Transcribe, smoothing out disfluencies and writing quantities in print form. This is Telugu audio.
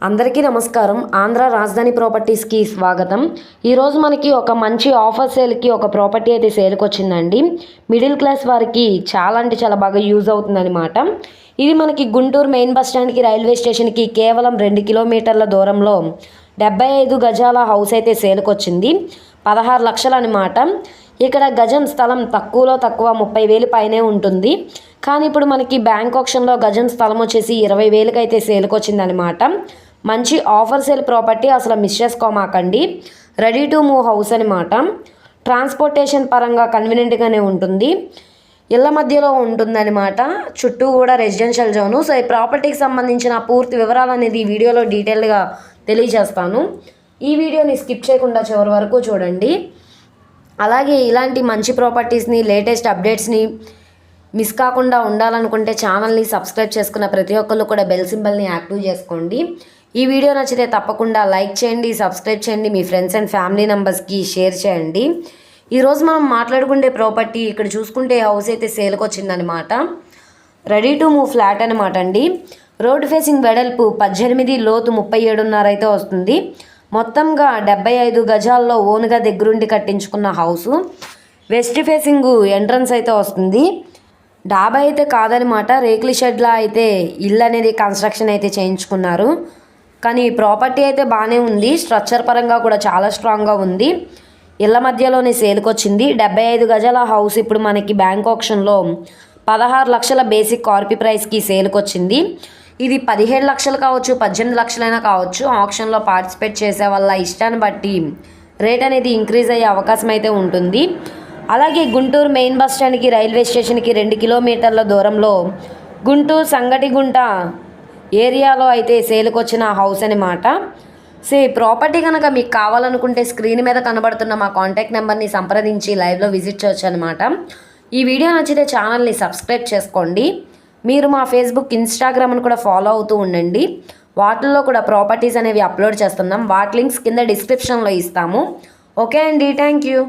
అందరికీ నమస్కారం. ఆంధ్ర రాజధాని ప్రాపర్టీస్కి స్వాగతం. ఆంధ్ర రాజధాని ప్రాపర్టీస్కి స్వాగతం. ఈరోజు మనకి ఒక మంచి ఆఫర్ సేల్కి ఒక ప్రాపర్టీ అయితే సేల్కి వచ్చిందండి. మిడిల్ క్లాస్ వారికి చాలా అంటే చాలా బాగా యూజ్ అవుతుందన్నమాట. ఇది మనకి గుంటూరు మెయిన్ బస్ స్టాండ్కి రైల్వే స్టేషన్కి కేవలం 2 కిలోమీటర్ల దూరంలో 75 గజాల హౌస్ అయితే సేల్కి వచ్చింది. 16 లక్షలు అనమాట. ఇక్కడ గజం స్థలం తక్కువలో తక్కువ 30,000 పైనే ఉంటుంది. కానీ ఇప్పుడు మనకి బ్యాంక్ ఆప్షన్లో గజం స్థలం వచ్చేసి 20,000కి అయితే సేల్కి వచ్చిందనమాట. మంచి ఆఫర్ సేల్ ప్రాపర్టీ, అసలు మిస్ చేసుకోమాకండి. రెడీ టు మూవ్ హౌస్ అనమాట. ట్రాన్స్పోర్టేషన్ పరంగా కన్వీనియంట్గానే ఉంటుంది. ఇళ్ళ మధ్యలో ఉంటుందన్నమాట. చుట్టూ కూడా రెసిడెన్షియల్ జోను. సో ఈ ప్రాపర్టీకి సంబంధించిన పూర్తి వివరాలు అనేది ఈ వీడియోలో డీటెయిల్గా తెలియజేస్తాను. ఈ వీడియోని స్కిప్ చేయకుండా చివరి వరకు చూడండి. అలాగే ఇలాంటి మంచి ప్రాపర్టీస్ని, లేటెస్ట్ అప్డేట్స్ని మిస్ కాకుండా ఉండాలనుకుంటే ఛానల్ని సబ్స్క్రైబ్ చేసుకున్న ప్రతి ఒక్కళ్ళు కూడా బెల్ సింబల్ని యాక్టివ్ చేసుకోండి. ఈ వీడియో నచ్చితే తప్పకుండా లైక్ చేయండి, సబ్స్క్రైబ్ చేయండి, మీ ఫ్రెండ్స్ అండ్ ఫ్యామిలీ మెంబర్స్కి షేర్ చేయండి. ఈరోజు మనం మాట్లాడుకునే ప్రాపర్టీ ఇక్కడ చూసుకుంటే హౌస్ అయితే సేల్కి వచ్చిందనమాట. రెడీ టు మూవ్ ఫ్లాట్ అనమాట అండి. రోడ్ ఫేసింగ్ వెడల్పు 18, లోతు 37.5 అయితే వస్తుంది. మొత్తంగా 75 గజాల్లో ఓన్గా దగ్గరుండి కట్టించుకున్న హౌసు. వెస్ట్ ఫేసింగ్ ఎంట్రన్స్ అయితే వస్తుంది. డాబా అయితే కాదనమాట, రేకుల షెడ్లా అయితే ఇల్లు అనేది కన్స్ట్రక్షన్ అయితే చేయించుకున్నారు. కానీ ప్రాపర్టీ అయితే బాగానే ఉంది. స్ట్రక్చర్ పరంగా కూడా చాలా స్ట్రాంగ్గా ఉంది. ఇళ్ళ మధ్యలోనే సేల్కి వచ్చింది. 75 గజాల హౌస్ ఇప్పుడు మనకి బ్యాంక్ ఆప్షన్లో 16 లక్షల బేసిక్ కార్పీ ప్రైస్కి సేల్కి వచ్చింది. ఇది 17 లక్షలు కావచ్చు, 18 లక్షలైనా కావచ్చు. ఆప్షన్లో పార్టిసిపేట్ చేసే వాళ్ళ ఇష్టాన్ని బట్టి రేట్ అనేది ఇంక్రీజ్ అయ్యే అవకాశం అయితే ఉంటుంది. అలాగే గుంటూరు మెయిన్ బస్ స్టాండ్కి రైల్వే స్టేషన్కి 2 కిలోమీటర్ల దూరంలో గుంటూరు సంగటిగుంట ఏరియాలో అయితే సేల్కి వచ్చిన హౌస్ అనమాట. సో ఈ ప్రాపర్టీ కనుక మీకు కావాలనుకుంటే స్క్రీన్ మీద కనబడుతున్న మా కాంటాక్ట్ నెంబర్ని సంప్రదించి లైవ్లో విజిట్ చేయొచ్చు అనమాట. ఈ వీడియో నచ్చితే ఛానల్ని సబ్స్క్రైబ్ చేసుకోండి. మీరు మా ఫేస్బుక్, ఇన్స్టాగ్రామ్ని కూడా ఫాలో అవుతూ ఉండండి. వాటిల్లో కూడా ప్రాపర్టీస్ అనేవి అప్లోడ్ చేస్తున్నాం. వాటి లింక్స్ కింద డిస్క్రిప్షన్లో ఇస్తాము. ఓకే అండి, థ్యాంక్ యూ.